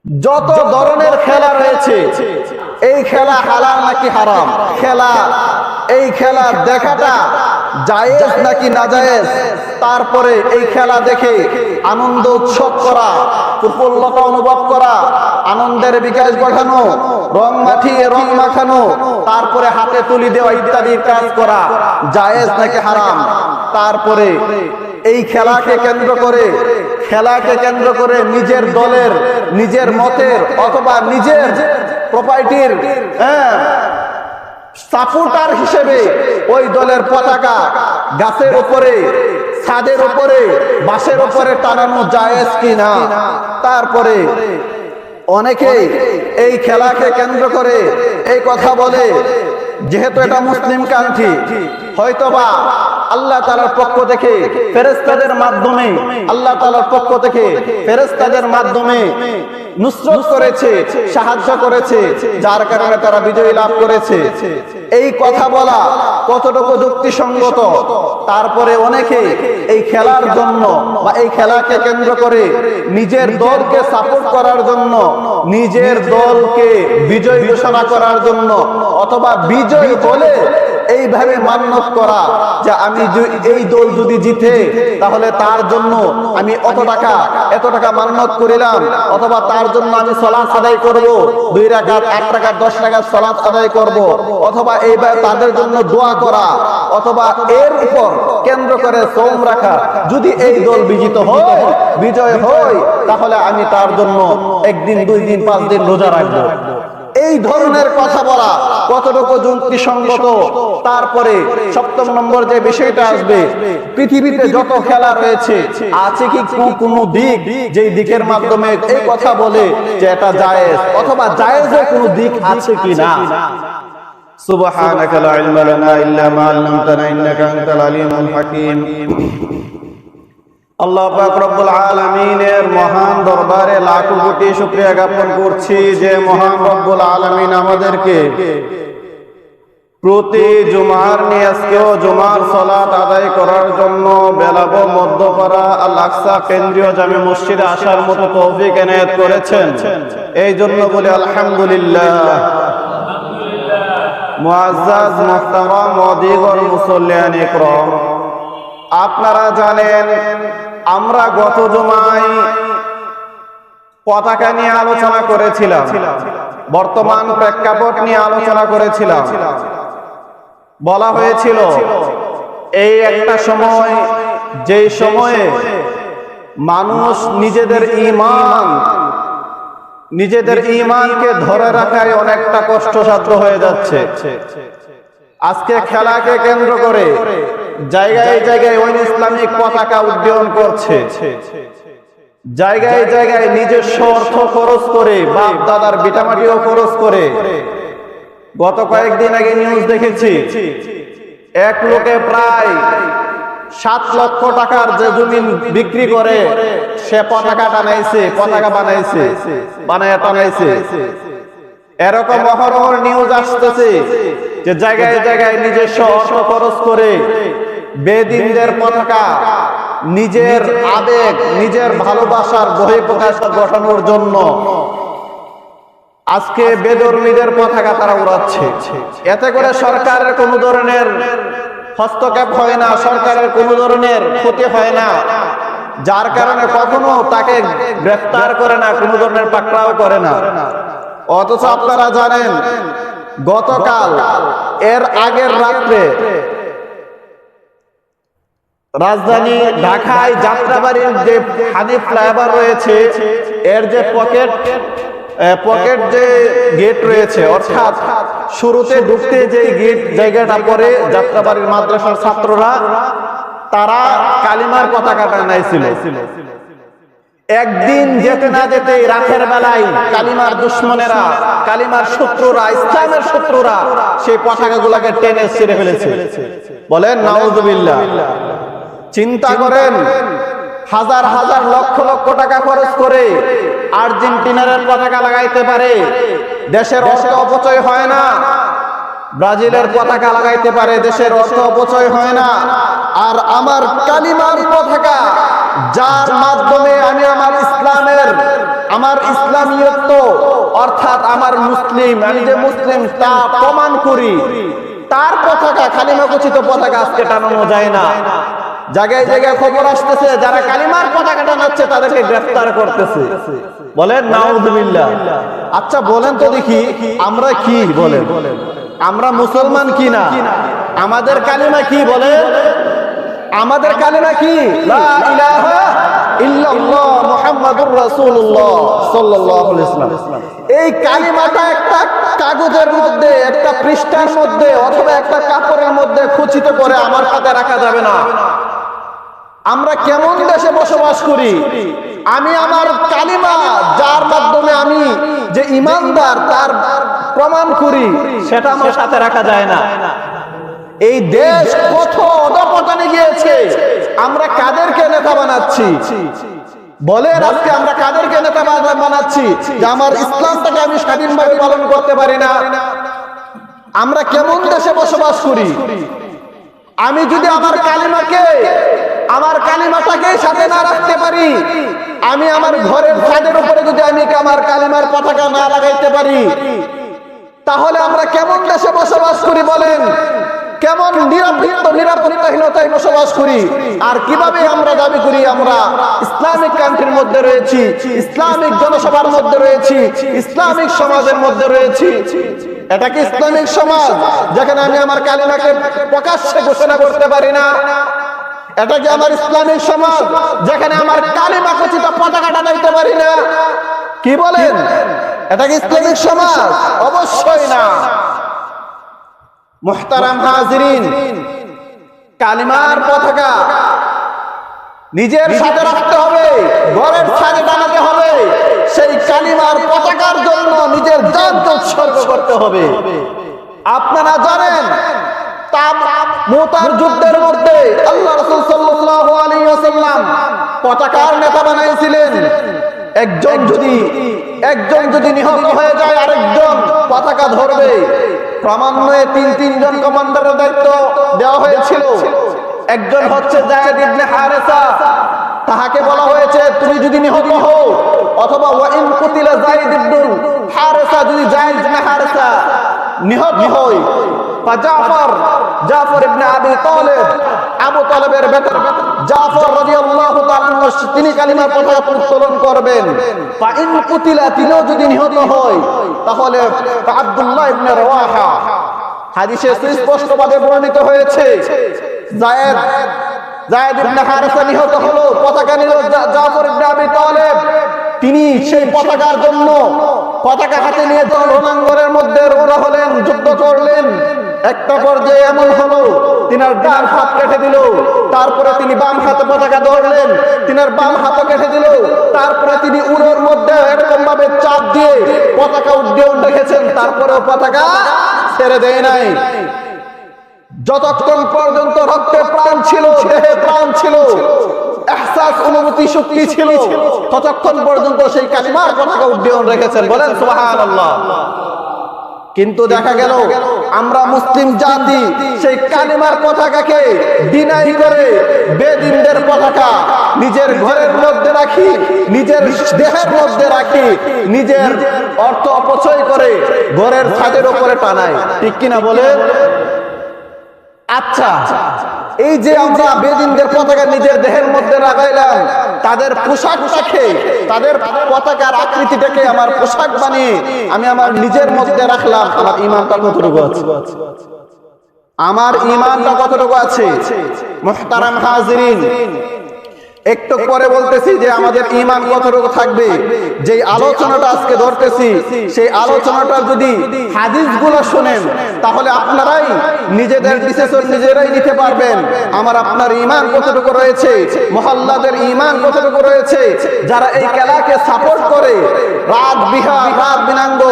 যত ধরনের খেলা রয়েছে, এই খেলা হালাল নাকি হারাম, এই খেলা দেখাটা জায়েজ নাকি নাজায়েজ, তারপরে এই খেলা দেখে আনন্দ উৎসব করা, প্রফুল্লতা অনুভব করা, আনন্দের বিকাশ ঘটানো, রং মাখিয়ে রং মাখানো, তারপরে হাতে তুলি দেওয়া ইত্যাদি কাজ করা জায়েজ নাকি হারাম। তারপরে এই খেলাকে কেন্দ্র করে নিজের দলের, নিজের মতের অথবা নিজের প্রপার্টির সাপোর্টার হিসেবে ওই দলের পতাকা গাছের উপরে, ছাদের উপরে, বাঁশের উপরে টানানো জায়েজ কিনা। তারপরে অনেকে এই খেলাকে কেন্দ্র করে এই কথা বলে, যেহেতু এটা মুসলিম কান্ট্রি, হয়তোবা আল্লাহ তাআলার পক্ষ থেকে ফেরেশতাদের মাধ্যমে, আল্লাহ তাআলার পক্ষ থেকে ফেরেশতাদের মাধ্যমে নুসরত করেছে, সাহায্য করেছে, যার কারণে তারা বিজয় লাভ করেছে। এই কথা বলা কতটুকু যুক্তিসঙ্গত? তারপরে অনেকে এই খেলার জন্য বা এই খেলাকে কেন্দ্র করে নিজের দলকে সাপোর্ট করার জন্য, নিজের দলকে বিজয় ঘোষণা করার জন্য, অথবা বিজয় বলে এইভাবে মান্যত করা যে আমি এই দল যদি জিতে তাহলে তার জন্য আমি এত টাকা মান্যত করিলাম, অথবা তার জন্য আমি সালাত আদায় করব, 2 রাকাত, 1 রাকাত, 10 রাকাত সালাত আদায় করব, অথবা এইভাবে তাদের জন্য দোয়া করা, অথবা এর উপর কেন্দ্র করে সওম রাখা। যদি এই দল বিজয় হয় তাহলে আমি তার জন্য 1 দিন, 2 দিন, 5 দিন রোজা রাখবো। এই ধরনের কথা বলা কতটুকু যুক্তিসঙ্গত? তারপরে 7ম নম্বর যে বিষয়টা আসবে, পৃথিবীতে যত খেলা রয়েছে আছে কি কোনো দিক যেই দিকের মাধ্যমে এই কথা বলে যে এটা জায়েজ, অথবা জায়েজের কোনো দিক আছে কিনা? সুবহানাকা লা ইলমা লানা ইল্লা মা আল্লামতানা ইন্নাকা আনতাল আলিমুল হাকীম। আল্লাহ পাক রব্বুল আলামিনের মহান দরবারে লাখো কোটি শুকরিয়া জ্ঞাপন করছি যে মহান রব্বুল আলামিন আমাদেরকে প্রতি জুমার নিয়াজকেও জুমার সালাত আদায় করার জন্য বেলাবো মধ্যপাড়া আল আকসা কেন্দ্রীয় জামে মসজিদে আসার মতো তৌফিক এনায়েত করেছেন। এই জন্য বলি আলহামদুলিল্লাহ। মুআজ্জাজ মুহতারাম ওয়া দিগর মুসল্লিয়ান ইকরাম, আপনারা জানেন আমরা গত জুমায় পতাকা নিয়ে আলোচনা করেছিলাম, বর্তমান প্রেক্ষাপট নিয়ে আলোচনা করেছিলাম। বলা হয়েছিল এই একটা সময়, যেই সময়ে মানুষ নিজেদের ঈমানকে ধরে রাখায় অনেকটা কষ্টসাধ্য হয়ে যাচ্ছে। আজকে খেলাকে কেন্দ্র করে জায়গায় জায়গায় ইসলামিক পতাকা উড্ডয়ন করছে, জায়গায় জায়গায় নিজস্ব অর্থ খরচ করে, বাপ দাদার ভিটামাটিও খরচ করে। গত কয়েকদিন আগে নিউজ দেখেছি, এক লোকে প্রায় 7 লক্ষ টাকার যে জমি বিক্রি করে সে পতাকা বানাইছে। এরকম অহরহ নিউজ আসতেছে যে জায়গায় জায়গায় নিজস্ব অর্থ খরচ করে বেদিনদের পতাকা নিজের আবেগ, নিজের ভালোবাসার বহিঃপ্রকাশ ঘটানোর জন্য আজকে বেধর্মীদের পতাকা তারা উড়াচ্ছে। এতে করে সরকারের কোনো ধরনের হস্তক্ষেপ হয় না, সরকারের কোনো ধরনের ক্ষতি হয় না, যার কারণে কখনো তাকে গ্রেফতার করে না, কোনো ধরনের পাকড়াও করে না। অথচ আপনারা জানেন গতকাল এর আগের রাত্রে রাজধানী ঢাকায় যাত্রাবাড়ির যে হানিফ ফ্লাইওভার রয়েছে, এর যে পকেট যে গেট রয়েছে, অর্থাৎ শুরুতে ঢুকতে যে গেট জায়গাটা পরে যাত্রাবাড়ির মাদ্রাসার ছাত্ররা তারা কালিমার পতাকাটা টানাইছিল। একদিন যেতে না যেতে রাতের বেলায় কালিমার দুশমনেরা, কালিমার শত্রুরা, ইসলামের শত্রুরা সেই পতাকাগুলোকে টেনে ছিঁড়ে ফেলেছে। বলেন নাউজুবিল্লাহ। চিন্তা করেন, হাজার হাজার লক্ষ লক্ষ টাকা খরচ করে আর্জেন্টিনার পতাকা লাগাইতে পারে, দেশের অর্থ অপচয় হয় না। ব্রাজিলের পতাকা লাগাইতে পারে, দেশের অর্থ অপচয় হয় না। আর আমার কালিমার পতাকা, যার মাধ্যমে আমি আমার ইসলামিয়ত্ব অর্থাৎ আমার মুসলিম, আমি যে মুসলিম তা প্রমাণ করি, তার পতাকা, কালিমা ঘোষিত পতাকা আজকে টানানো যায় না। জায়গায় জায়গায় খবর আসতেছে যারা কালিমার পতাকা টানাচ্ছে তাদেরকে গ্রেফতার করতেছে। বলেন নাউযুবিল্লাহ। আচ্ছা বলেন তো দেখি আমরা কি বলেন, আমরা মুসলমান কি না? আমাদের কালিমা কি বলে? আমাদের কালিমা কি? লা ইলাহা ইল্লাল্লাহ মুহাম্মাদুর রাসূলুল্লাহ সাল্লাল্লাহু আলাইহি ওয়াসাল্লাম। এই কালিমাটা একটা কাগজের মধ্যে, একটা পৃষ্ঠার মধ্যে অথবা একটা কাপড়ের মধ্যে খচিত করে আমার হাতে রাখা যাবে না। আমরা কেমন দেশে বসবাস করি? আমি আমার কালিমা, যার মাধ্যমে আমি যে ইমানদার তার প্রমাণ করি, সেটা আমার সাথে রাখা যায় না। এই দেশ কত অধঃপতনে গিয়েছে। আমরা কাদেরকে নেতা বানাচ্ছি? বলেন আজকে আমরা কাদেরকে নেতা বানাচ্ছি যে আমার ইসলামটাকে আমি স্বাধীনভাবে পালন করতে পারি না? আমরা কেমন দেশে বসবাস করি? আমি যদি আমার কালিমাটাকে সাথে না রাখতে পারি, আমি আমার ঘরের ছাদের উপরে যদি আমি আমার কালিমার পতাকা না লাগাইতে পারি, তাহলে আমরা কেমন দেশে বসবাস করি বলেন? কেমন নিরাপত্তাহীনতায় বসবাস করি? আর কিভাবে আমরা দাবি করি আমরা ইসলামিক কান্ট্রির মধ্যে রয়েছি, ইসলামিক জনসভার মধ্যে রয়েছি, ইসলামিক সমাজের মধ্যে রয়েছি? এটা কি ইসলামিক সমাজ যেখানে আমি আমার কালিমাকে প্রকাশ্যে ঘোষণা করতে পারি না? এটা কি আমার ইসলামিক সমাজ যেখানে আমার কালিমা খচিত পতাকাটা দিতে পারি না? কি বলেন, এটা কি ইসলামিক সমাজ? অবশ্যই না। মুহতারাম হাজিরিন, কালিমার পতাকা নিজের সাথে রাখতে হবে, ঘরের ছাদে টানাতে হবে। সেই কালিমার পতাকার জন্য নিজের জানকে উৎসর্গ করতে হবে। আপনারা জানেন মুতার যুদ্ধের মধ্যে আল্লাহ রাসূল সাল্লাল্লাহু আলাইহি ওয়াসাল্লাম পতাকার নেতা বানাইছিলেন। একজন যদি নিহত হয়ে যায়, আরেকজন পতাকা ধরবে। ক্রমান্বয়ে তিনজন কমান্ডারের দায়িত্ব দেওয়া হয়েছিল। একজন হচ্ছে যায়েদ ইবনে হারেসা, তাহাকে বলা হয়েছে তুমি যদি নিহত হও অথবা ওয়াইন কুতিলা যায়েদ ইবনে হারেসা, যদি যায়েদ ইবনে হারেসা নিহত হয়, জাফর ইবনে আবি তালিব, আবু তালেবের বেটা জাফর রাদিয়াল্লাহু তাআলা তিনি কালিমার পতাকা উত্তোলন করবেন। ফাইন কুতিলা, তিনিও যদি নিহত হয়, তাহলে আব্দুল্লাহ ইবনে রাওয়াহা, হাদিসে সুস্পষ্টভাবে বর্ণিত হয়েছে, যায়েদ ইবনে হারেসা নিহত হলো, পতাকা নিল জাফর ইবনে আবি তালিব। তিনি সেই পতাকার জন্য পতাকা হাতে নিয়ে রণাঙ্গনের মধ্যে রওনা হলেন, যুদ্ধ করলেন। একটা পর্যায়ে এমন হলো তিনার ডান হাত কেটে দিল, তারপরে তিনি বাম হাতে পতাকা ধরলেন, তিনার বাম হাতও কেটে দিল। তারপরে তিনি উড়োর মধ্যে এরকম ভাবে চাপ দিয়ে পতাকা উড্ডীয়ন রেখেছেন, তারপরেও পতাকা ছেড়ে দেয় নাই। যতক্ষণ পর্যন্ত রক্তে প্রাণ ছিল, দেহে প্রাণ ছিল, ইহসাস অনুভূতি শক্তি ছিল, ততক্ষণ পর্যন্ত সেই কালিমার পতাকা উড্ডীয়ন রেখেছেন। বলেন সুবহানাল্লাহ। কিন্তু দেখা গেল আমরা মুসলিম জাতি সেই কালিমার পতাকাকে ডিনাই করে বেদিনদের পতাকা নিজের ঘরের মধ্যে রাখি, নিজের দেহের মধ্যে রাখি, নিজের অর্থ অপচয় করে ঘরের ছাদের উপরে টানাই। ঠিক কিনা বলেন? আচ্ছা, এই যে আমরা বেদিনদের পতাকা নিজের দেহের মধ্যে লাগাইলাম, তাদের পোশাকটাকে, তাদের পতাকার আকৃতিটাকে আমার পোশাক বানিয়ে আমি আমার নিজের মধ্যে রাখলাম, আমার ঈমানটা কতটুকু আছে? আমার ঈমানটা কতটুকু আছে? মুহতারাম হাজিরিন, একটু পরে বলতেছি যে আমাদের ঈমান কতটুকু থাকবে। যে আলোচনাটা আজকে ধরতেছি, সেই আলোচনাটা যদি হাদিসগুলো শুনেন, তাহলে আপনারাই নিজেদের ডিসিশন নিজেরাই নিতে পারবেন আমার আপনার ঈমান কতটুকু রয়েছে, মুহাল্লাদের ঈমান কতটুকু রয়েছে। যারা এই খেলাকে সাপোর্ট করে রাত বিহার, রাত দিনাঙ্গ,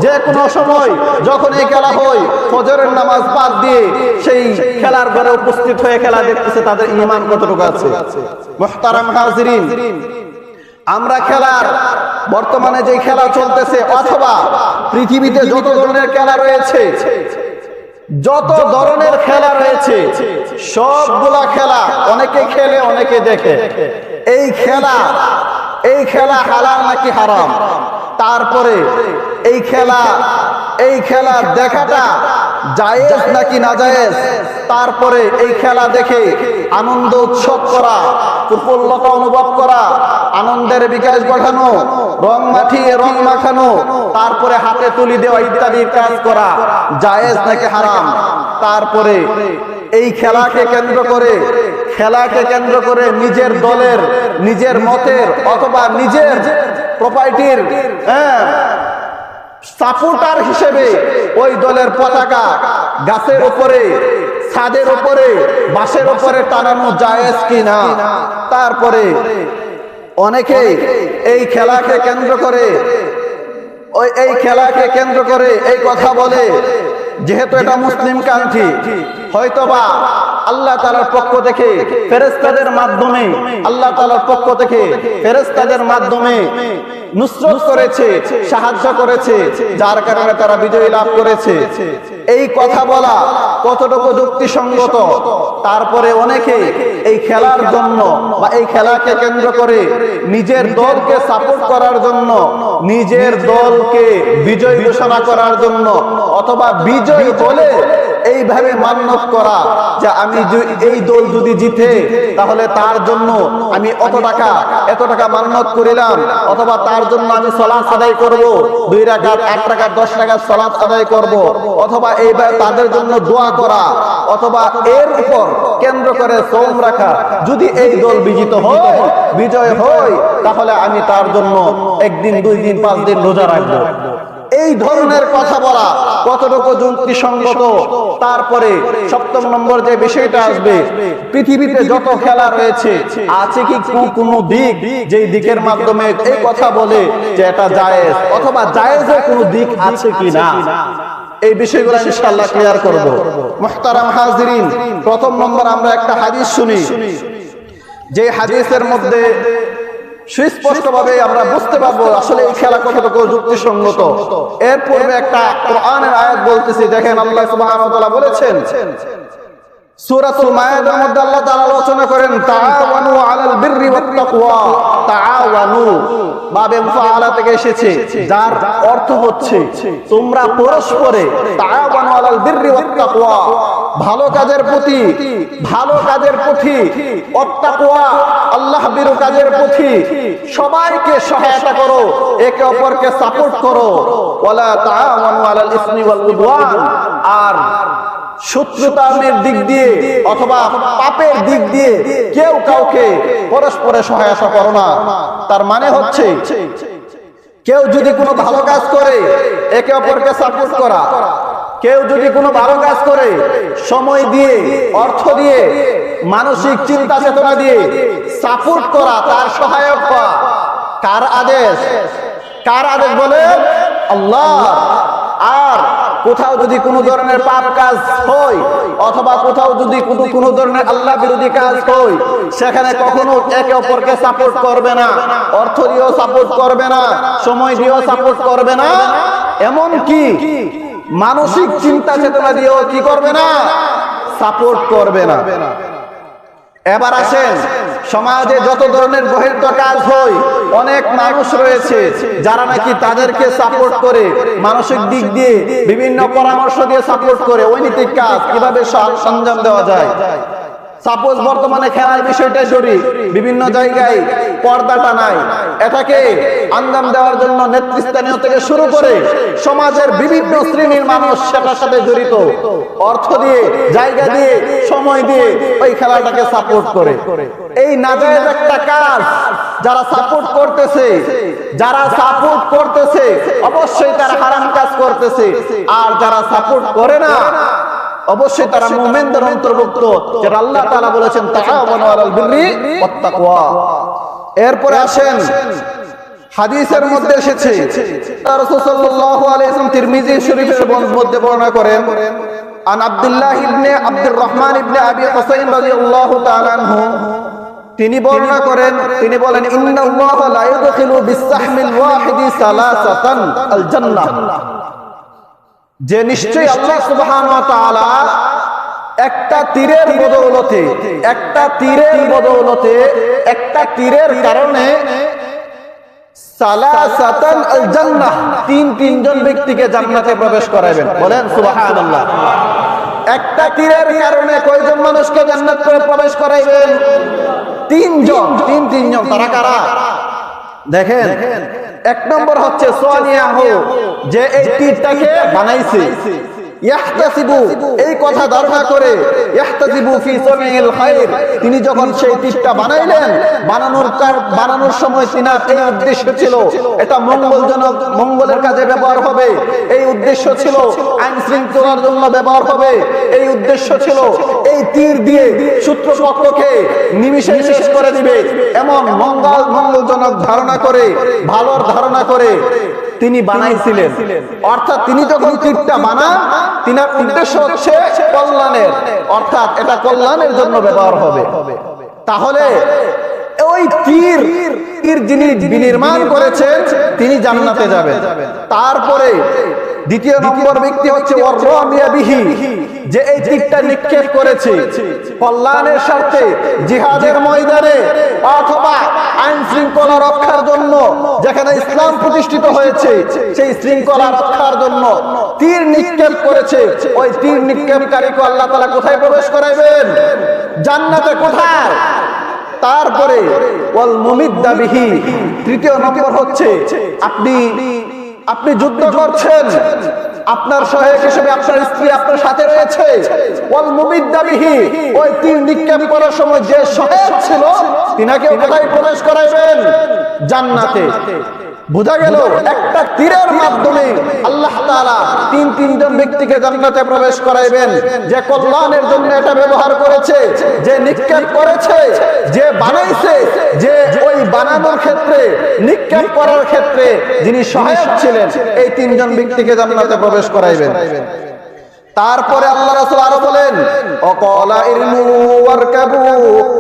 যে কোনো সময় যখন এই খেলা হয়, ফজরের নামাজ বাদ দিয়ে সেই খেলার ঘরে উপস্থিত হয়ে খেলা দেখতেছে, তাদের ঈমান কতটুকু আছে? মুহতারাম হাজিরিন, আমরা খেলার বর্তমানে যে খেলা চলতেছে অথবা পৃথিবীতে যত ধরনের খেলা রয়েছে, যত ধরনের খেলা রয়েছে সবগুলা খেলা অনেকে খেলে অনেকে দেখে। এই খেলা হালাল নাকি হারাম, তারপরে এই খেলা দেখাটা জায়েজ নাকি নাজায়েজ, তারপরে এই খেলা দেখে আনন্দ উৎসব করা, প্রফুল্লতা অনুভব করা, আনন্দের বিকাশ ঘটানো, রং মাখিয়ে রং মাখানো, তারপরে হাতে তুলি দেওয়া ইত্যাদি কাজ করা জায়েজ নাকি হারাম। তারপরে এই খেলাকে কেন্দ্র করে নিজের দলের, নিজের মতের অথবা নিজের প্রপার্টির সাপোর্টার হিসেবে ওই দলের পতাকা গাছের উপরে, ছাদের উপরে, বাঁশের উপরে টানানো জায়েজ কিনা। তারপরে অনেকে এই খেলাকে কেন্দ্র করে এই কথা বলে, যেহেতু এটা মুসলিম কান্ট্রি, হয়তোবা আল্লাহ তাআলার পক্ষ থেকে ফেরেশতাদের মাধ্যমে নুসরত করেছে, সাহায্য করেছে, যার কারণে তারা বিজয় লাভ করেছে। এই কথা বলা কতটুকু যুক্তিসঙ্গত? তারপরে অনেকে এই খেলার জন্য বা এই খেলাকে কেন্দ্র করে নিজের দলকে সাপোর্ট করার জন্য, নিজের দলকে বিজয় ঘোষণা করার জন্য, অথবা বিজয় বলে এইভাবে মান্যত করা যে আমি এই দল যদি জিতে তাহলে তার জন্য আমি এত টাকা মান্যত করিলাম, অথবা তার জন্য আমি সালাত আদায় করব, 2 রাকাত 8 রাকাত 10 রাকাত সালাত আদায় করব, অথবা এইভাবে তাদের জন্য দোয়া করা, অথবা এর উপর কেন্দ্র করে সওম রাখা। যদি এই দল বিজয় হয় তাহলে আমি তার জন্য 1 দিন 2 দিন 5 দিন রোজা রাখবো। এই ধরনের কথা বলা কতটুকু যুক্তিসঙ্গত? তারপরে 7 নম্বর যে বিষয়টা আসবে, পৃথিবীতে যত খেলা রয়েছে আছে কি কোনো দিক যেই দিকের মাধ্যমে এই কথা বলে যে এটা জায়েজ, অথবা জায়েজের কোনো দিক আছে কিনা? এই বিষয়গুলো ইনশাআল্লাহ ক্লিয়ার করব। মুহতারাম হাজিরিন, প্রথম নম্বর আমরা একটা হাদিস শুনি, যে হাদিসের মধ্যে সুস্পষ্টভাবে আমরা বুঝতে পারবো আসলে এই খেলা কতটুকু যুক্তিসঙ্গত। এর পূর্বে একটা কোরআনের আয়াত বলতেছি, দেখেন আল্লাহ সুবহানাহু ওয়া তাআলা বলেছেন সূরাতুল মায়েদার মধ্যে আল্লাহ তাআলা আলোচনা করেন তাআওয়ানু আলাল বিররি ওয়াত তাকওয়া। তাআওয়ানু বাবে মুফাআলা থেকে এসেছে, যার অর্থ হচ্ছে তোমরা পরস্পরে, তাআওয়ানু আলাল বিররি ওয়াত তাকওয়া, ভালো কাজের প্রতি ওয়াত তাকওয়া, আল্লাহ ভীরু কাজের প্রতি সবাইকে সহায়তা করো, একে অপরকে সাপোর্ট করো। ওয়ালা তাআওয়ানু আলাল ইসমি ওয়াল উদওয়ান, আর শত্রুতার দিক দিয়ে অথবা পাপের দিক দিয়ে কেউ কাউকে পরস্পরে সহায়তা করো না। তার মানে হচ্ছে কেউ যদি কোনো ভালো কাজ করে একে অপরকে সাপোর্ট করা, কেউ যদি কোনো ভালো কাজ করে সময় দিয়ে, অর্থ দিয়ে, মানসিক চিন্তা চেতনা দিয়ে সাপোর্ট করা, তার সহায়ক হওয়া। কার আদেশ বলে? আল্লাহ। আর কোথাও যদি কোনো ধরনের পাপ কাজ হয়, অথবা কোথাও যদি কোনো ধরনের আল্লাহ বিরোধী কাজ হয়, সেখানে কখনো একে অপরকে সাপোর্ট করবে না, অর্থ দিয়েও সাপোর্ট করবে না, সময় দিয়েও সাপোর্ট করবে না, এমন কি মানসিক চিন্তা চেতনা দিয়েও কি করবে না, সাপোর্ট করবে না। এবার আসেন, সমাজে যত ধরনের বহির্ত কাজ হয়, অনেক মানুষ রয়েছে যারা নাকি তাদেরকে সাপোর্ট করে, মানসিক দিক দিয়ে বিভিন্ন পরামর্শ দিয়ে সাপোর্ট করে অনৈতিক কাজ কিভাবে সঞ্জাম দেওয়া যায়। সাপোজ বর্তমানে খেলার বিষয়টা ধরি, বিভিন্ন জায়গায় পর্দাটা নাই, এটাকে আঞ্জাম দেওয়ার জন্য নেতৃস্থানীয় থেকে শুরু করে সমাজের বিভিন্ন শ্রেণীর মানুষ সেটার সাথে জড়িত, অর্থ দিয়ে, জায়গা দিয়ে, সময় দিয়ে ওই খেলাটাকে সাপোর্ট করে। এই নাজায়েজ একটা কাজ যারা সাপোর্ট করতেছে অবশ্যই তারা হারাম কাজ করতেছে, আর যারা সাপোর্ট করে না অবশ্যই তারা মুমিনদের অন্তর্ভুক্ত, যেটা আল্লাহ তাআলা বলেছেন তাআওয়ানু আলাল বিররি ওয়াত তাকওয়া। এরপরে আসেন, হাদিসের মধ্যে এসেছে, রাসূল সাল্লাল্লাহু আলাইহি ওয়াসাল্লাম তিরমিজি শরীফের মধ্যে বর্ণনা করেন, আন আব্দুল্লাহ ইবনে আব্দুর রহমান ইবনে আবি হুসাইন রাদিয়াল্লাহু তাআলা আনহু, তিনি বর্ণনা করেন, তিনি বলেন ইন্নাল্লাহা লা ইউদখিলু বিস-সাহমিল ওয়াহিদি সালাসাতান আল জান্নাহ। যে নিশ্চয়ই আল্লাহ সুবহানাহু ওয়া তাআলা একটা তীরের বদৌলতে একটা তীরের কারণে সালাসাতান আল জান্নাহ তিনজন ব্যক্তিকে জান্নাতে প্রবেশ করাবেন। বলেন সুবহানাল্লাহ। একটা তীরের কারণে কয়জন মানুষকে জান্নাতে প্রবেশ করাবেন? তিনজন। তারা কারা? দেখেন, এক নম্বর হচ্ছে সোয়ানিয়াহু, যে এই তীরটাকে বানাইছে, ইয়াহতাসিবু, এই কথা ধারণা করে, ইয়াহতাসিবু ফি সামিল খায়র, তিনি যখন সেই তীরটা বানাইলেন, বানানোর সময় তিনার এই উদ্দেশ্য ছিল এটা মঙ্গলজনক, মঙ্গলের কাজে ব্যবহার হবে, এই উদ্দেশ্য ছিল আইন শৃঙ্খলার জন্য ব্যবহার হবে, এই উদ্দেশ্য ছিল এই তীর দিয়ে শত্রুপক্ষকে নিমিষে শেষ করে দিবে, এমন মঙ্গলজনক ধারণা করে, ভালোর ধারণা করে তিনি বানাইছিলেন। অর্থাৎ তিনি যখন তীরটা বানান, তিনার উদ্দেশ্য হচ্ছে কল্যাণের, অর্থাৎ এটা কল্যাণের জন্য ব্যবহার হবে। তাহলে ওই তীর যিনি বিনির্মাণ করেছেন তিনি জান্নাতে যাবেন। তারপরে দ্বিতীয় নম্বর ব্যক্তি হচ্ছে ওয়াররামিয়া বিহি, যে এই তীরটা নিক্ষেপ করেছে কল্যাণের স্বার্থে, জিহাদের ময়দানে অথবা আইন শৃঙ্খলা রক্ষার জন্য, যেখানে ইসলাম প্রতিষ্ঠিত হয়েছে সেই শৃঙ্খলা রক্ষার জন্য তীর নিক্ষেপ করেছে। ওই তীর নিক্ষেপকারীকে আল্লাহ তাআলা কোথায় প্রবেশ করাবেন? জান্নাতে। কোথায়? তারপরে ওয়াল মুমিদ্দা বিহি, তৃতীয় নম্বর হচ্ছে আপনি যুদ্ধ করছেন, আপনার সহায়ক হিসেবে আপনার স্ত্রী আপনার সাথে রয়েছে, ওয়াল মুমিদ্দা বিহি, ওই তীর নিক্ষেপ করার সময় যে সহায়ক ছিল তিনাকে কোথায় প্রবেশ করাবেন? জান্নাতে। বোঝা গেল একটা তীরের মাধ্যমে আল্লাহ তাআলা তিনজন ব্যক্তিকে জান্নাতে প্রবেশ করাইবেন, যে কল্যাণের জন্য এটা ব্যবহার করেছে, যে নিক্ষেপ করেছে, যে বানাইছে, যে ওই বানানোর ক্ষেত্রে, নিক্ষেপ করার ক্ষেত্রে যিনি সহায়ক ছিলেন, এই তিনজন ব্যক্তিকে জান্নাতে প্রবেশ করাইবেন। তারপরে আল্লাহ রাসূল আরো বলেন, ওয়াকালা ইরমু ওয়ারকাবু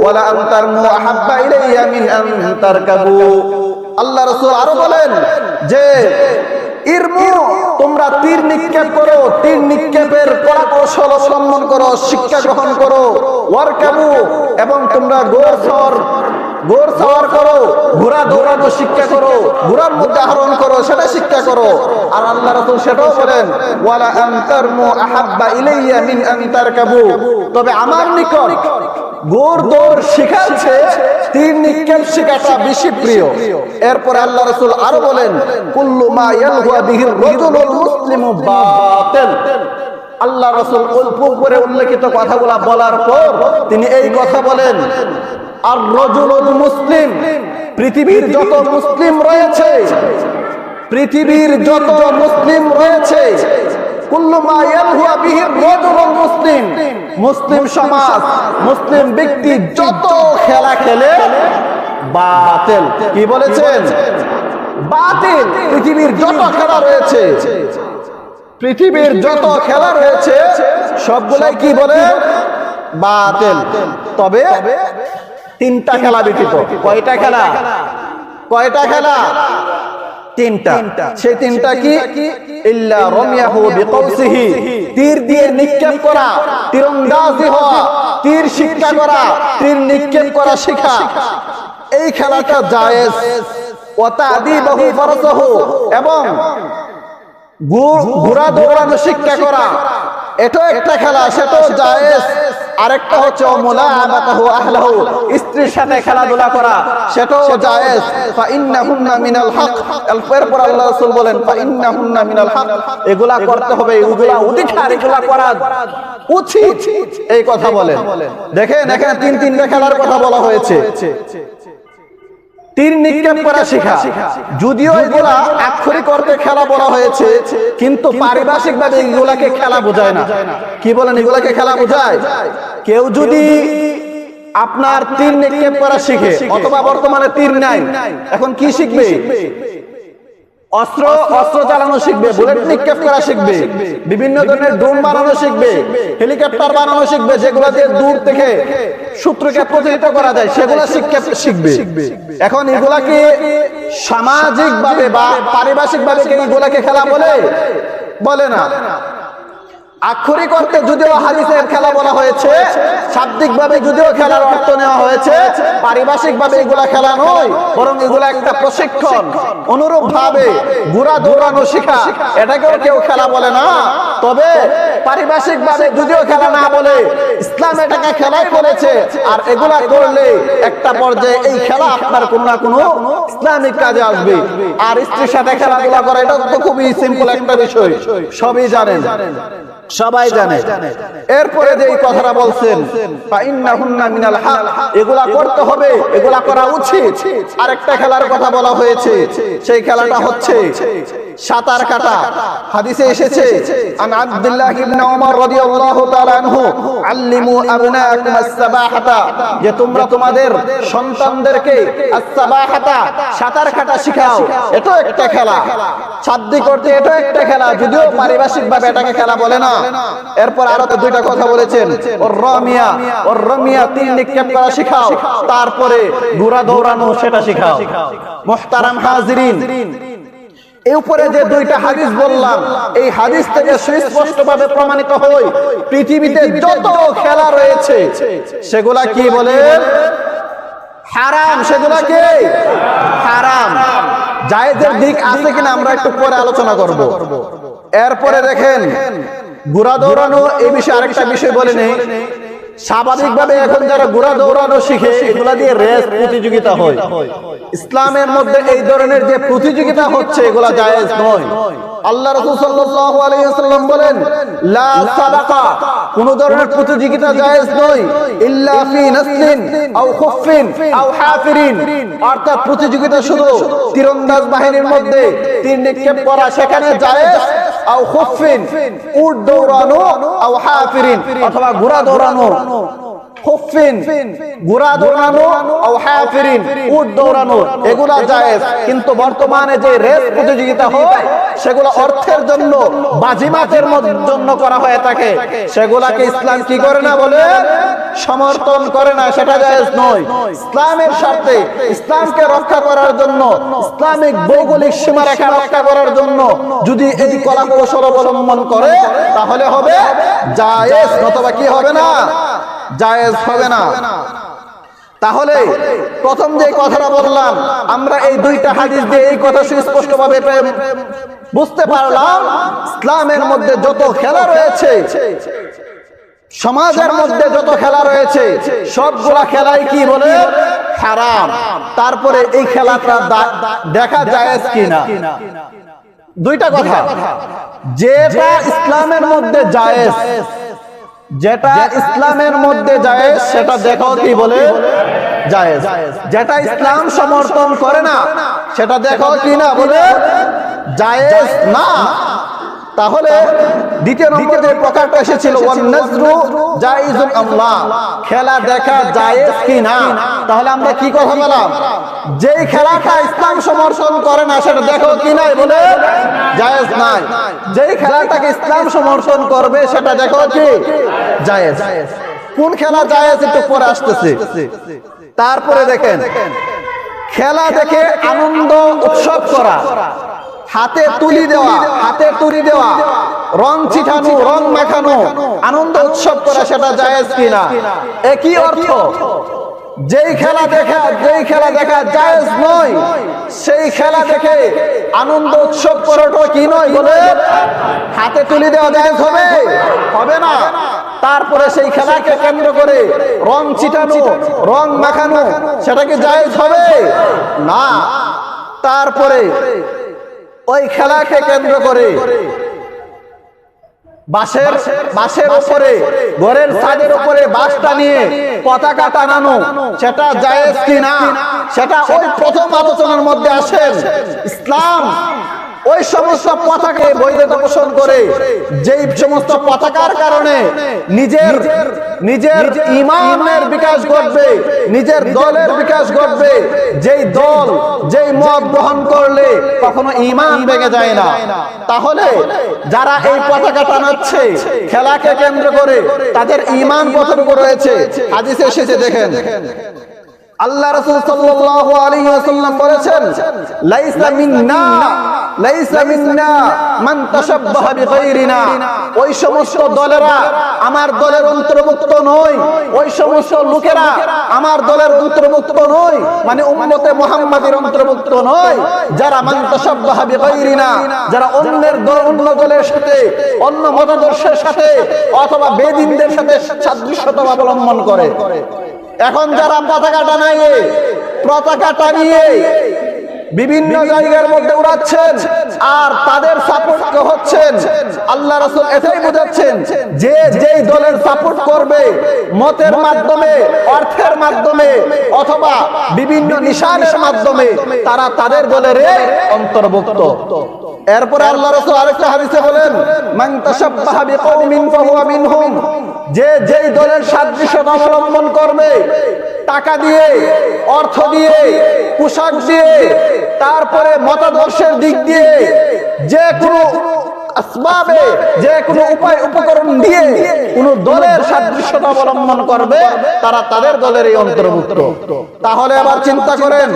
ওয়ালা আনতারমু আহাব্বা ইলাইয়া মিন আন তারকাবু। আল্লাহ রাসূল আরো বলেন যে ইরমু, তোমরা তীর নিক্ষেপ করো, তীর নিক্ষেপের কড়া কৌশল অবলম্বন করো, শিক্ষা গ্রহণ করো, ওয়ারকাবু, এবং তোমরা ঘোড় সওয়ার করো, ঘোড়া দৌড়ানো শিক্ষা করো, ঘোড়ার মধ্যে আরোহণ করো, সেটা শিক্ষা করো। আর আল্লাহ রাসূল সেটাও বলেন, ওয়ালা আনতারমু আহাব্বা ইলাইয়া মিন আন তারকাবু, তবে আমার নিকট ঘোড় দৌড় শিখাচ্ছে তীর নিক্ষেপ শিখাটা বেশি প্রিয়। এরপর আল্লাহ রাসূল আরো বলেন, কুল্লু মা ইয়ালহুয়া বিহির রাজুলুল মুসলিমু বাতিল। আল্লাহ রাসূল উপরে উল্লেখিত কথাগুলো বলার পর তিনি এই কথা বলেন, আর রাজুলুল মুসলিম, পৃথিবীর যত মুসলিম রয়েছে, কুল্লু মা ইয়ালহুয়া বিহির রাজুলুল মুসলিম, মুসলিম সমাজ, মুসলিম ব্যক্তি যত খেলা খেলে বাতিল। কি বলেছেন? বাতিল। পৃথিবীর যত খেলা রয়েছে সবগুলাই কি বলে? বাতিল। তবে তিনটা খেলা ব্যতীত। কয়টা খেলা? তিনটা। সেই তিনটা কি? ইল্লা রামিয়াহু বিকাউসিহি, তীর দিয়ে নিক্ষেপ করা, তীরন্দাজি হওয়া, তীর শিক্ষা করা, তীর নিক্ষেপ করা শিখা, এই খেলাটা জায়েজ। ওয়া তা'দীবাহু ফারসাহু, এবং ঘোড়া দৌড়ানো শিক্ষা করা, এটাও একটা খেলা, সেটাও জায়েজ। আরেকটা হচ্ছে মুলাআবাতাহু আহলাহু, স্ত্রীর সাথে খেলাধুলা করা, সেটাও জায়েজ। ফা ইন্নাহুন্না মিনাল হক, এরপর আল্লাহ রাসূল বলেন, ফা ইন্নাহুন্না মিনাল হক, এগুলা করতে হবে, এগুলা অধিকার, এগুলা করা উচিত, এই কথা বলেন। দেখেন এখানে তিনটা খেলার কথা বলা হয়েছে। তীর নিক্ষেপ করা শেখা, যদিও এগুলা আক্ষরিক অর্থে খেলা বলা হয়েছে, কিন্তু পারিভাষিক ভাবে এগুলাকে খেলা বোঝায় না। কি বলেন? এগুলাকে খেলা বোঝায়? কেউ যদি আপনার তীর নিক্ষেপ করা শিখে, অথবা বর্তমানে তীর নাই, এখন কি শিখবে? অস্ত্র চালানো শিখবে, বুলেট নিক্ষেপ করা শিখবে, বিভিন্ন ধরনের ড্রোন বানানো শিখবে, হেলিকপ্টার বানানো শিখবে, যেগুলো দিয়ে দূর থেকে শত্রুকে প্রতিহত করা যায়, সেগুলো শিখবে। এখন এগুলাকে সামাজিক ভাবে বা পারিভাষিক ভাবে এগুলাকে খেলা বলে না। আক্ষরিক অর্থে যদিও হাদিসের খেলা বলা হয়েছে, শাব্দিক ভাবে যদিও খেলার অর্থ নেওয়া হয়েছে, পারিভাষিক ভাবে এগুলা খেলা নয়, বরং এগুলা একটা প্রশিক্ষণ। অনুরূপ ভাবে ঘোড়া দৌড়ানো শেখা, এটাকেও কেউ খেলা বলে না। তবে পারিভাষিক ভাবে যদিও খেলা না বলে, ইসলাম এটাকে খেলাই বলেছে। আর এগুলা করলে একটা পর্যায়ে এই খেলা আপনার কোনো না কোনো ইসলামিক কাজে আসবে। আর স্ত্রীর সাথে খেলাধুলা করা এটা তো খুবই সিম্পল একটা বিষয়, সবই জানেন, সবাই জানে। এরপরে যে কথাটা বলছেন ফাইন্নাহুন্না মিনাল হক, এগুলা করতে হবে, এগুলা করা উচিত। আরেকটা খেলার কথা বলা হয়েছে, সেই খেলাটা হচ্ছে সাঁতার কাটা। হাদিসে এসেছে আন আব্দুল্লাহ ইবনে ওমর রাদিয়াল্লাহু তাআলা আনহু আল্লিমু আবনাকুম আস-সাবাহাতা, যে তোমরা তোমাদের সন্তানদেরকে আস-সাবাহাতা সাঁতার কাটা শিখাও। এটা একটা খেলা, শাব্দিক অর্থে এটা একটা খেলা, যদিও পারিভাষিক ভাবে এটাকে খেলা বলে না। এরপর আরো দুইটা কথা বলেছেন, ওর রমিয়া তিন নিক্ষেপ করা শিখাও, তারপরে ঘোড়া দৌড়ানো সেটা শিখাও। মুহতারাম হাজিরিন, এই উপরে যে দুইটা হাদিস বললাম, এই হাদিস থেকে সুস্পষ্টভাবে প্রমাণিত হয় পৃথিবীতে যত খেলা রয়েছে সেগুলা কি বলে? হারাম। সেগুলা কি? হারাম। জায়েজের দিক আছে কিনা আমরা একটু পরে আলোচনা করব। এরপরে দেখেন ঘোড়া দৌড়ানো, এই বিষয়ে আরেকটা বিষয় বলে নেই। স্বাভাবিকভাবে এখন যারা ঘোড়া দৌড়ানো শিখে, এগুলা দিয়ে রেস প্রতিযোগিতা হয়। ইসলামের মধ্যে এই ধরনের যে প্রতিযোগিতা হচ্ছে এগুলা জায়েজ নয়। আল্লাহ রাসূল সাল্লাল্লাহু আলাইহি ওয়াসাল্লাম বলেন লা সাদাকা, কোন ধরনের প্রতিযোগিতা জায়েজ নয়, ইল্লা ফি নাসলিন আও খুফফিন আও হাফিরিন, অর্থাৎ প্রতিযোগিতা শুধু তীরন্দাজ বাহিনীর মধ্যে তীর নিক্ষেপ করা, সেখানে জায়েজ। আও খুফফিন, উট দৌড়ানো, আও হাফিরিন, অথবা ঘোড়া দৌড়ানো। খুফফিন ঘোড়া দৌড়ানো, আও হাফিরিন উট দৌড়ানো, এগুলা জায়েজ। কিন্তু বর্তমানে যে রেস প্রতিযোগিতা হয় সেগুলো অর্থের জন্য, বাজিমাতের জন্য করা হয়ে থাকে, সেগুলাকে ইসলাম কি করে না বলে? সমর্থন করে না, সেটা জায়েজ নয়। ইসলামের স্বার্থে, ইসলামকে রক্ষা করার জন্য, ইসলামিক ভৌগোলিক সীমারেখা রক্ষা করার জন্য যদি এই কলা কৌশল অবলম্বন করে তাহলে হবে জায়েজ, নতুবা কি হবে না? জায়েজ হবে না। তাহলে প্রথম যে কথাটা বললাম, আমরা এই দুইটা হাদিস দিয়ে এই কথা সুস্পষ্টভাবে বুঝতে পারলাম ইসলামের মধ্যে যত খেলা রয়েছে, সমাজের মধ্যে যত খেলা রয়েছে, সবগুলা খেলাই কি বলে? হারাম। তারপরে এই খেলাটা দেখা জায়েজ কিনা, দুইটা কথা। যেটা ইসলামের মধ্যে জায়েজ, যেটা ইসলামের মধ্যে জায়েজ সেটা দেখাও কি বলে? জায়েজ। যেটা ইসলাম সমর্থন করে না সেটা দেখাও কি না বলে? জায়েজ না। তাহলে দ্বিতীয় নম্বর যে প্রকারটা এসেছিল ওয়ান নাজরু জায়েজুন আমলা, খেলা দেখা জায়েজ কি না। তাহলে আমরা কি কথা বললাম? যেই খেলাটা ইসলাম সমর্থন করে না সেটা দেখো কি নাই বলে? জায়েজ নাই। যেই খেলাটাকে ইসলাম সমর্থন করবে সেটা দেখো কি? জায়েজ। কোন খেলা জায়েজ একটু পরে আসতেছে। তারপরে দেখেন, খেলা দেখে আনন্দ উৎসব করা, হাতে তুলি দেওয়া, রং ছিটানো, রং মাখানো, আনন্দ উৎসব করা, সেটা জায়েজ কিনা? একই অর্থ। যেই খেলা দেখা জায়েজ নয়, সেই খেলা দেখে আনন্দ উৎসব করাটা কি নয় বলে? হাতে তুলি দেওয়া জায়েজ হবে? হবে না। তারপরে সেই খেলাকে কেন্দ্র করে রং ছিটানো, রং মাখানো, সেটা কি জায়েজ হবে? না। তারপরে ওই খেলাকে কেন্দ্র করে বাঁশের উপরে, ঘরের ছাদের উপরে বাঁশটা নিয়ে পতাকা টানানো, সেটা জায়েজ কিনা, সেটা ওই প্রথম আলোচনার মধ্যে আসেন। ইসলাম ওই সমস্ত পতাকাকে বৈধতা পোষণ করে, যেই সমস্ত পতাকার কারণে নিজের ইমানের বিকাশ ঘটবে, নিজের দলের বিকাশ ঘটবে, যেই দল যেই মত গ্রহণ করলে কখনো ইমান ভেঙে যায় না। তাহলে যারা এই পতাকা টানাচ্ছে খেলাকে কেন্দ্র করে, তাদের ইমান কতটুকু রয়েছে? হাদিসে এসেছে, দেখেন আল্লাহ রাসূল সাল্লাল্লাহু আলাইহি ওয়াসাল্লাম বলেছেন লাইসা মিন্না লাইসা মিন্না মান তাশাব্বাহা বিগাইরিনা, ওই সমস্ত দলেরা আমার দলের অন্তর্ভুক্ত নয়, ওই সমস্ত লোকেরা আমার দলের অন্তর্ভুক্ত নয়, মানে উম্মতে মুহাম্মাদের অন্তর্ভুক্ত নয়, যারা মান তাশাব্বাহা বিগাইরিনা, যারা অন্যের দল, অন্য দলের সাথে, অন্য মতাদর্শের সাথে অথবা বেদিনদের সাথে সাদৃশ্যতা অবলম্বন করে। এখন যারা পতাকা টানিয়ে বিভিন্ন জায়গার মধ্যে উড়াচ্ছেন আর তাদের সাপোর্ট হচ্ছেন, আল্লাহ রাসূল এটাই বোঝাচ্ছেন যে যেই দলের সাপোর্ট করবে মতের মাধ্যমে, অর্থের মাধ্যমে অথবা বিভিন্ন নিশানের মাধ্যমে, তারা তাদের দলের অন্তর্ভুক্ত। এরপরে আল্লাহ রাসূল আরেকটা হাদিসে বলেন, মান তাশাব্বাহা বিকওমিন ফাহুয়া মিনহুম, যে যেই দলের সাদৃশ্যতা অবলম্বন করবে, টাকা দিয়ে, অর্থ দিয়ে, পোশাক দিয়ে, তারপরে মতাদর্শের দিক দিয়ে, যে কোনো আসবাবে, যে কোনো উপায় উপকরণ দিয়ে কোন দলের সাদৃশ্যতা অবলম্বন করবে, তারা তাদের দলের এই অন্তর্ভুক্ত। তাহলে আবার চিন্তা করেন,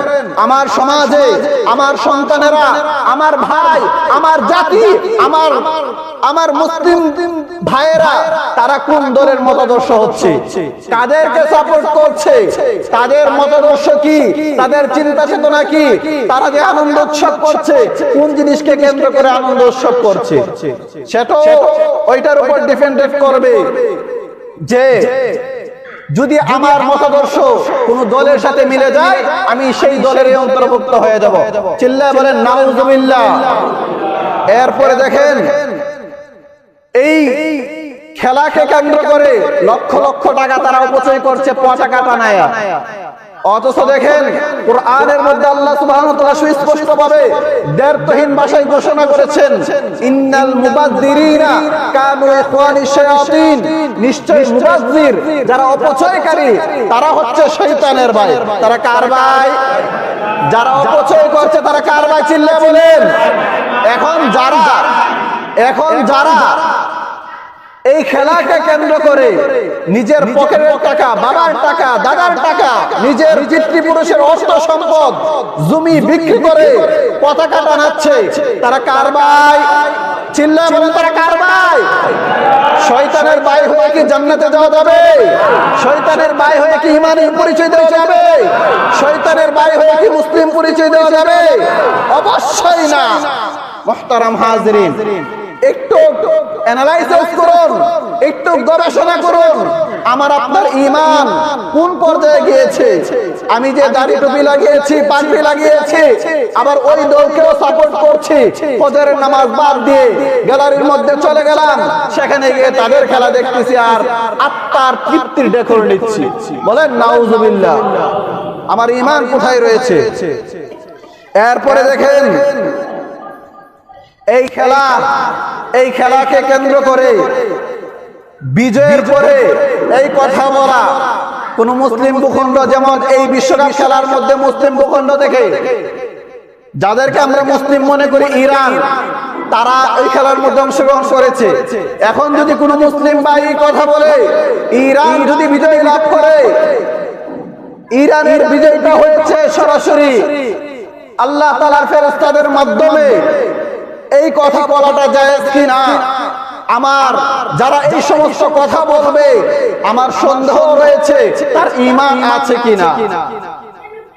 আমার সমাজে আমার সন্তানেরা, আমার ভাই, আমার জাতি, আমার মুসলিম ভাইয়েরা তারা কোন দলের মতাদর্শ হচ্ছে, কাদেরকে সাপোর্ট করছে, তাদের মতাদর্শ কি, তাদের চিন্তা চেতনা কি, তারা যে আনন্দ উৎসব করছে, কোন জিনিসকে কেন্দ্র করে আনন্দ উৎসব করছে, সেটা ওইটার উপর ডিপেন্ড করবে যে যদি আমার মতাদর্শ কোন দলের সাথে মিলে যায়, আমি সেই দলের অন্তর্ভুক্ত হয়ে যাব। চিল্লায় বলেন নাউজুবিল্লাহ। এরপরে দেখেন, এই খেলাকে কেন্দ্র করে লক্ষ লক্ষ টাকা তারা অপচয় করছে পতাকা টানায়া। অথচ দেখেন কোরআনের মধ্যে আল্লাহ সুবহানাহু ওয়া তাআলা সুস্পষ্টভাবে দ্ব্যর্থহীন ভাষায় ঘোষণা করেছেন, ইন্নাল মুবাযযিরিনা কানু ইখওয়ানিশ শায়াতিন, নিশ্চয়ই মুবাযযির যারা অপচয়কারী তারা হচ্ছে শয়তানের ভাই। তারা কার ভাই? যারা অপচয় করছে তারা কার ভাই? চিল্লায়ে বলেন। এখন যারা এই খেলাকে কেন্দ্র করে নিজের পকেটের টাকা, বাবার টাকা, দাদার টাকা, নিজের পিতৃপুরুষের অর্থ সম্পদ, জমি বিক্রি করে পতাকা টানাচ্ছে, তারা কার ভাই? চিল্লায় বলেন, তারা কার ভাই? শয়তানের ভাই হয়ে কি জান্নাতে যাওয়া যাবে? শয়তানের ভাই হয়ে কি ঈমানের পরিচয় দেওয়া যাবে? শয়তানের ভাই হয়ে কি মুসলিম পরিচয় দেওয়া যাবে? অবশ্যই না। মুহতারাম হাজিরিন, একটু অ্যানালাইসিস করুন, একটু গবেষণা করুন, আমার আপনার ঈমান কোন পর্যায়ে গিয়েছে। আমি যে দাড়ি টুপি লাগিয়েছি, পাগড়ি লাগিয়েছি, আবার ওই দলকেও সাপোর্ট করছি, ফজরের নামাজ বাদ দিয়ে গ্যালারির মধ্যে চলে গেলাম, সেখানে গিয়ে তাদের খেলা দেখতেছি আর আত্মার তৃপ্তির ঢেকুর নিচ্ছি। বলেন নাউজুবিল্লাহ। আমার ঈমান কোথায় রয়েছে? এরপরে দেখেন, এই খেলাকে কেন্দ্র করে বিজয়ের পরে এই কথা বলা কোন মুসলিম ভূখণ্ড, যেমন এই বিশ্বকাপ খেলার মধ্যে মুসলিম ভূখণ্ড থেকে যাদেরকে আমরা মুসলিম মনে করি, ইরান, তারা এই খেলার মধ্যে অংশগ্রহণ করেছে। এখন যদি কোনো মুসলিম ভাই কথা বলে ইরান যদি বিজয় লাভ করে, ইরানের বিজয়টা হয়েছে সরাসরি আল্লাহ তাআলার ফেরেশতাদের মাধ্যমে, এই কথা বলাটা জায়েজ কিনা? আমার যারা এই সমস্ত কথা বলবে, আমার সন্দেহ রয়েছে তার ঈমান আছে কিনা।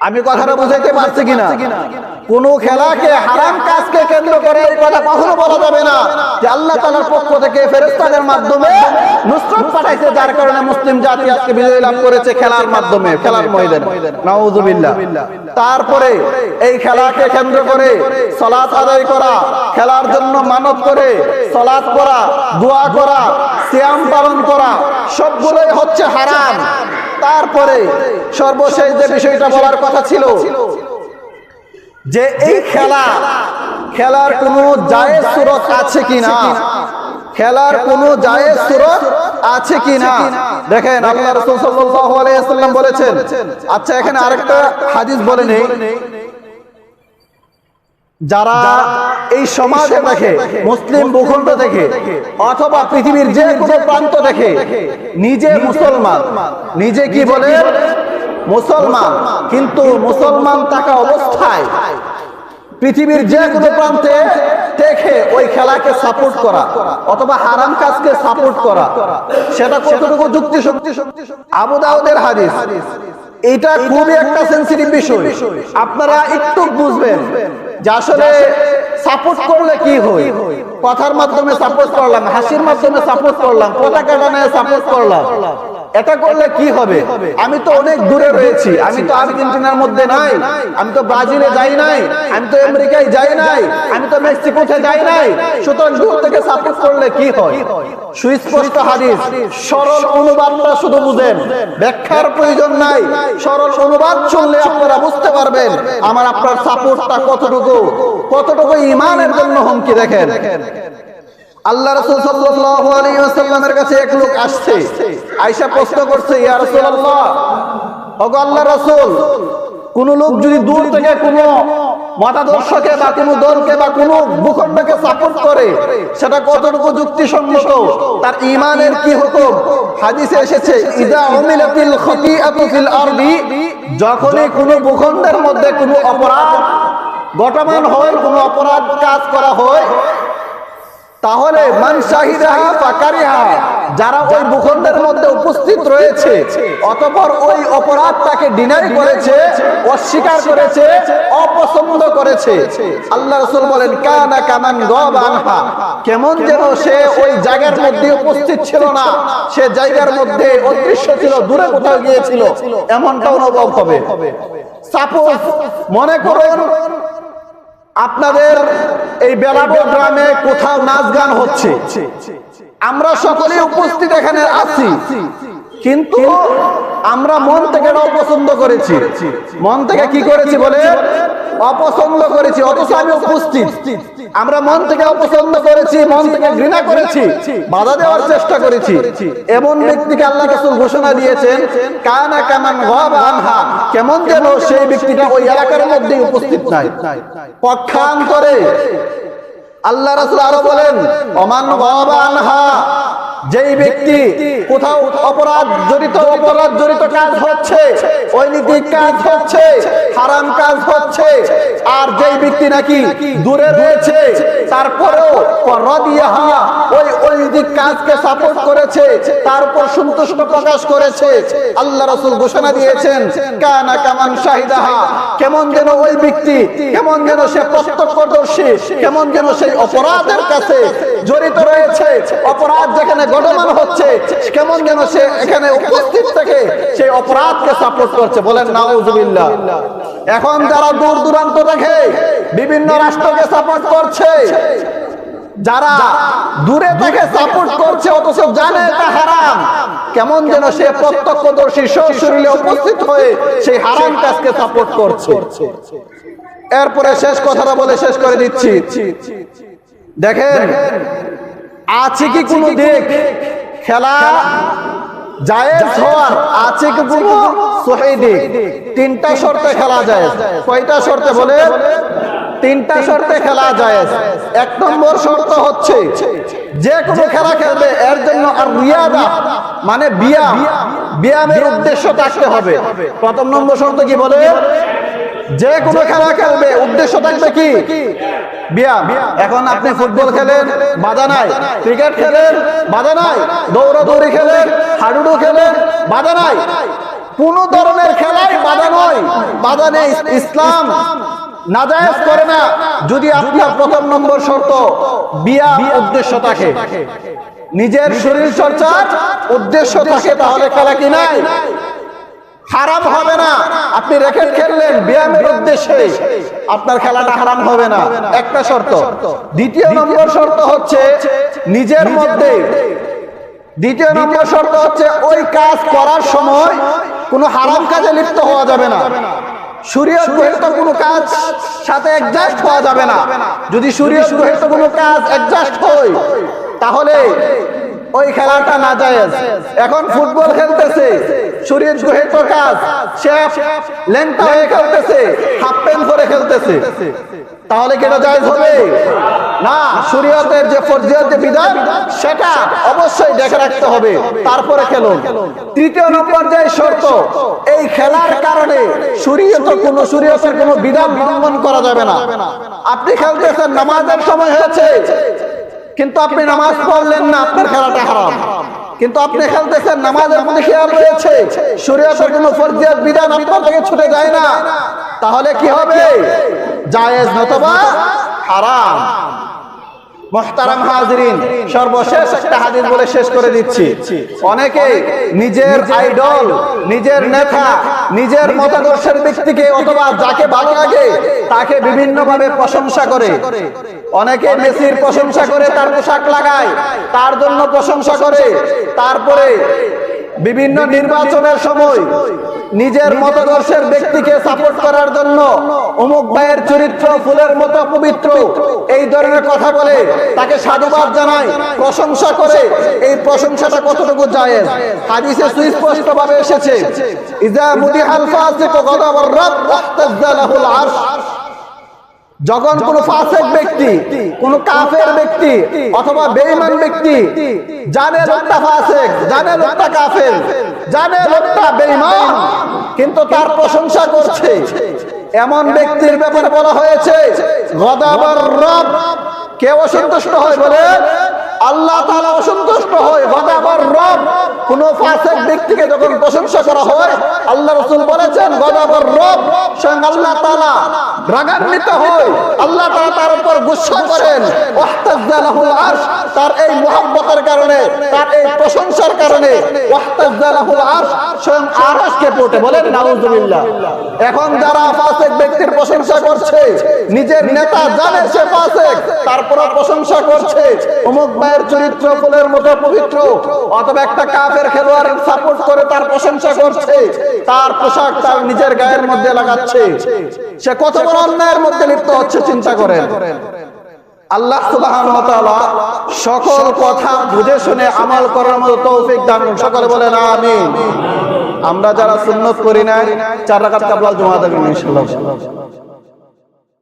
আমি কথাটা বুঝাইতে পারছি কিনা? কোন খেলাকে, হারাম কাজকে কেন্দ্র করে এই কথা কখনো বলা যাবে না যে আল্লাহ তাআলার পক্ষ থেকে ফেরেশতাদের মাধ্যমে নুসরত পাঠাইছে, যার কারণে মুসলিম জাতি আজকে বিজয় লাভ করেছে খেলার মাধ্যমে, খেলার ময়দানে। নাউযুবিল্লাহ। তারপরে এই খেলাকে কেন্দ্র করে সালাত আদায় করা, খেলার জন্য মানত করে সালাত করা, দোয়া করা, সিয়াম পালন করা, সবগুলোই হচ্ছে হারাম। তারপরে সর্বশেষ যে বিষয়টা বলার কথা ছিল যে এই খেলার কোনো জায়েজ সুরত আছে কিনা, খেলার কোনো জায়েজ সুরত আছে কিনা। দেখেন আল্লাহ রাসূল সাল্লাল্লাহু আলাইহি ওয়াসাল্লাম বলেছেন। আচ্ছা, এখানে আরেকটা হাদিস বলে নেই, যারা এই সমাজে দেখে, মুসলিম ভূখণ্ড থেকে অথবা পৃথিবীর যে কোনো প্রান্ত থেকে নিজে মুসলমান, নিজে কি বলে মুসলমান, কিন্তু মুসলমান থাকা অবস্থায় পৃথিবীর যে কোনো প্রান্তে থেকে ওই খেলাকে সাপোর্ট করা অথবা হারাম কাজকে সাপোর্ট করা, সেটা কতটুকু যুক্তি? আবু দাউদের হাদিস। এটা খুবই একটা সেনসিটিভ বিষয়। আপনারা একটু বুঝবেন যে আসলে সাপোর্ট করলে কি হয়। কথার মাধ্যমে সাপোর্ট করলাম, হাসির মাধ্যমে সাপোর্ট করলাম, পতাকা টানায় সাপোর্ট করলাম, এটা করলে কি হবে? আমি তো অনেক দূরে রয়েছি, আমি তো আর্জেন্টিনার মধ্যে নাই, আমি তো ব্রাজিলে যাই নাই, আমি তো আমেরিকায় যাই নাই, আমি তো মেক্সিকোতে যাই নাই, সুতরাং দূর থেকে সাপোর্ট করলে কি হয়? সুস্পষ্ট হাদিস, সরল অনুবাদটা শুধু বুঝেন, ব্যাখ্যার প্রয়োজন নাই। সরল অনুবাদ শুনলে আপনারা বুঝতে পারবেন আমার আপনার সাপোর্টটা কতটুকু ঈমানের জন্য হুমকি। দেখেন, আল্লাহ রাসূল সাল্লাল্লাহু আলাইহি ওয়াসাল্লামের কাছে এক লোক আসছে, আয়েশা প্রশ্ন করছে, ইয়া রাসূলুল্লাহ, ওগো আল্লাহর রাসূল, কোন লোক যদি দূর থেকে কোনো মতাদর্শকে বা কোনো দলকে বা কোনো ভূখণ্ডকে সাপোর্ট করে, সেটা কতটুকু যুক্তিসঙ্গত, তার ঈমানের কি হুকুম? হাদিসে এসেছে, ইযা উমিলাতিল খাতিআতু ফিল আরদি, যখনই কোনো ভূখণ্ডের মধ্যে কোনো অপরাধ ঘটমান হয়, কোনো অপরাধ কাজ করা হয়, তাহলে মান শাহিদাহা ফাকারিহা, যারা ওই ভূখণ্ডের মধ্যে উপস্থিত রয়েছে অতঃপর ওই অপরাধটাকে ডিনাই করেছে, অস্বীকার করেছে, অপছন্দ করেছে, আল্লাহ রাসূল বলেন কানা কামান গাবা আনহা, কেমন যেন সে ওই জায়গার মধ্যে উপস্থিত ছিল না, সে জায়গার মধ্যে অদৃশ্য ছিল, দূরে কোথাও গিয়েছিল, এমনটা অনুভব হবে। সাপোজ মনে করুন আপনাদের এই বেলাবো গ্রামে কোথাও নাচ গান হচ্ছে, আমরা সকলেই উপস্থিত এখানে আছি, কিন্তু আমরা মন থেকে অপছন্দ করেছি। মন থেকে কি করেছি বলে? অপছন্দ করেছি, অথচ আমি উপস্থিত। আমরা মন থেকে অপছন্দ করেছি, মন থেকে ঘৃণা করেছি, বাধা দেওয়ার চেষ্টা করেছি। এমন ব্যক্তিকে আল্লাহ রাসূল ঘোষণা দিয়েছেন কানা কামান গাবা আনহা, কেমন যেন সেই ব্যক্তিটা ওই এলাকার মধ্যে উপস্থিত নাই। পক্ষান্তরে আল্লাহ রাসূল আরো বলেন ওমান গাবা আনহা, যেই ব্যক্তি কোথাও অপরাধ জড়িত কাজ হচ্ছে, অনৈতিক কাজ হচ্ছে, হারাম কাজ হচ্ছে, আর যেই ব্যক্তি নাকি দূরে রয়েছে তারপরেও রাদিয়াহা, ওই অনৈতিক কাজকে সাপোর্ট করেছে, তারপর সন্তুষ্ট প্রকাশ করেছে, আল্লাহ রাসূল ঘোষণা দিয়েছেন কানা কামান শাহিদাহা, কেমন যেন ওই ব্যক্তি, কেমন যেন সে প্রত্যক্ষদর্শী, কেমন যেন সেই অপরাধের কাছে জড়িত রয়েছে, অপরাধ যেখানে ঘটমান হচ্ছে, কেমন যেন সে এখানে উপস্থিত থেকে সেই অপরাধকে সাপোর্ট করছে। বলেন নাউজুবিল্লাহ। এখন যারা দূর দূরান্ত থেকে বিভিন্ন রাষ্ট্রকে সাপোর্ট করছে, যারা দূরে থেকে সাপোর্ট করছে অথচ জানে এটা হারাম, কেমন যেন সে প্রত্যক্ষদর্শী সশরীরে উপস্থিত হয়ে সেই হারাম কাজকে সাপোর্ট করছে। এরপরে শেষ কথাটা বলে শেষ করে দিচ্ছি। দেখেন, আছে কি কোনো দিক খেলা জায়েজ হওয়ার? আছে কি কোনো সহিহ দিক? তিনটা শর্তে খেলা জায়েজ। কয়টা শর্তে বলে? তিনটা শর্তে খেলা জায়েজ। এক নম্বর শর্ত হচ্ছে যে কোনো খেলা খেলবে এর জন্য আর রিয়াদা মানে ব্যায়ামের উদ্দেশ্য থাকতে হবে। প্রথম নম্বর শর্ত কি বলে? যে কোনো খেলা খেলবে উদ্দেশ্য থাকবে কি? ব্যায়াম। এখন আপনি ফুটবল খেলেন, বাধা নাই, ক্রিকেট খেলেন, বাধা নাই, দৌড়াদৌড়ি খেলেন, হাডুডু খেলেন, বাধা নাই, কোন ধরনের খেলাই বাধা নয়, বাধা নেই। ইসলাম নাজায়েজ করে না যদি আপনার প্রথম নম্বর শর্ত ব্যায়াম উদ্দেশ্য থাকে, নিজের শরীর চর্চার উদ্দেশ্য থাকে, তাহলে খেলা কি নাই? হারাম হবে না। আপনি র্যাকেট খেললেন ব্যায়ামের উদ্দেশ্যে, আপনার খেলাটা হারাম হবে না, একটা শর্ত। দ্বিতীয় নম্বর শর্ত হচ্ছে নিজের মধ্যে, দ্বিতীয় নম্বর শর্ত হচ্ছে ওই কাজ করার সময় কোনো হারাম কাজে লিপ্ত হওয়া যাবে না, শরীয়ত বহির্ভূত কোনো কাজ সাথে অ্যাডজাস্ট হওয়া যাবে না। যদি শরীয়ত বহির্ভূত কোনো কাজ অ্যাডজাস্ট হয় তাহলে ওই খেলাটা নাজায়েজ। এখন ফুটবল খেলতেছে, শরীয়ত বহির্ভূত কাজ, সে ল্যাংটা হয়ে খেলতেছে, হাফ প্যান্ট পরে খেলতেছে, তাহলে কি এটা জায়েজ হবে? না, শরীয়তের যে ফরজিয়ত যে বিধান সেটা অবশ্যই দেখে রাখতে হবে, তারপরে খেলুন। তৃতীয় নম্বর যে শর্ত, এই খেলার কারণে শরীয়তের কোনো বিধান লঙ্ঘন করা যাবে না। আপনি খেলতেছেন, নামাজের সময় হয়েছে কিন্তু আপনি নামাজ পড়লেন না, আপনার খেলাটা হারাম। কিন্তু আপনি খেলতেছেন, নামাজের মধ্যে খেয়াল রয়েছে, শরীয়তের কোনো ফরজিয়ত বিধান আপনার থেকে ছুটে যায় না, তাহলে কি হবে? জায়েজ নতুবা হারাম। মুহতারাম হাজিরিন, সর্বশেষ একটা হাদিস বলে শেষ করে দিচ্ছি। অনেকে নিজের আইডল, নিজের নেতা, নিজের মতাদর্শের ব্যক্তিকে অথবা যাকে ভালো লাগে তাকে বিভিন্ন ভাবে প্রশংসা করে। অনেকে মেসির প্রশংসা করে, তার পোশাক লাগায়, তার জন্য প্রশংসা করে। তারপরে বিভিন্ন নির্বাচনের সময় নিজের মতাদর্শের ব্যক্তিকে সাপোর্ট করার জন্য অমুক ভাইয়ের চরিত্র ফুলের মতো পবিত্র, এই ধরনের কথা বলে, তাকে সাধুবাদ জানায়, প্রশংসা করে। এই প্রশংসাটা কতটুকু জায়েজ? হাদিসে সুস্পষ্ট ভাবে এসেছে, ইজা মুদিহাল ফাসিকু গাদাবার রাব ওয়াহতাজ্জা লাহুল আরশ। যখন কোন ফাসিক ব্যক্তি, কোন কাফের ব্যক্তি অথবা বেঈমান ব্যক্তি, জানে লোকটা ফাসিক, জানে লোকটা কাফের, জানে লোকটা বেঈমান, কিন্তু তার প্রশংসা করছে, এমন ব্যক্তির ব্যাপারে বলা হয়েছে গদাবার রব। কে অসন্তুষ্ট হয়? বলে আল্লাহ তাআলা অসন্তুষ্ট হয়। গদাবার রব, কোন ফাসিক ব্যক্তিকে যখন প্রশংসা করা হয়, আল্লাহ রাসূল বলেছেন গদাবার রব, স্বয়ং আল্লাহ তাআলা রাগান্বিত হয়, আল্লাহ তাআলা তার উপর গুসা করেন। ওয়াহতাজ্জা লাহুল আরশ, তার এই মুহাব্বতের কারণে, তার এই প্রশংসার কারণে ওয়াহতাজ্জা লাহুল আরশ, স্বয়ং আরশ কেঁপে ওঠে। বলেন নাউযুবিল্লাহ। এখন যারা ফাসিক ব্যক্তির প্রশংসা করছে, নিজের নেতা জানে সে ফাসিক, তারপর প্রশংসা করছে, অমুক ভাইয়ের চরিত্র ফুলের মতো পবিত্র, অথবা একটা কাফের খেলোয়াড়ের সাপোর্ট করে তার প্রশংসা করছে, তার পোশাক তার নিজের গায়ের মধ্যে লাগাচ্ছে, সে কত বড় অন্যায়ের মধ্যে লিপ্ত হচ্ছে, চিন্তা করেন। আল্লাহ সুবহানাহু ওয়া তাআলা সকল কথা বুঝে শুনে আমল করার মতো তৌফিক দান করুন। সকলে বলেন আমিন। আমরা যারা সুন্নত করি না, 4 রাকাত কাবলা জুমা দেবেন ইনশাআল্লাহ।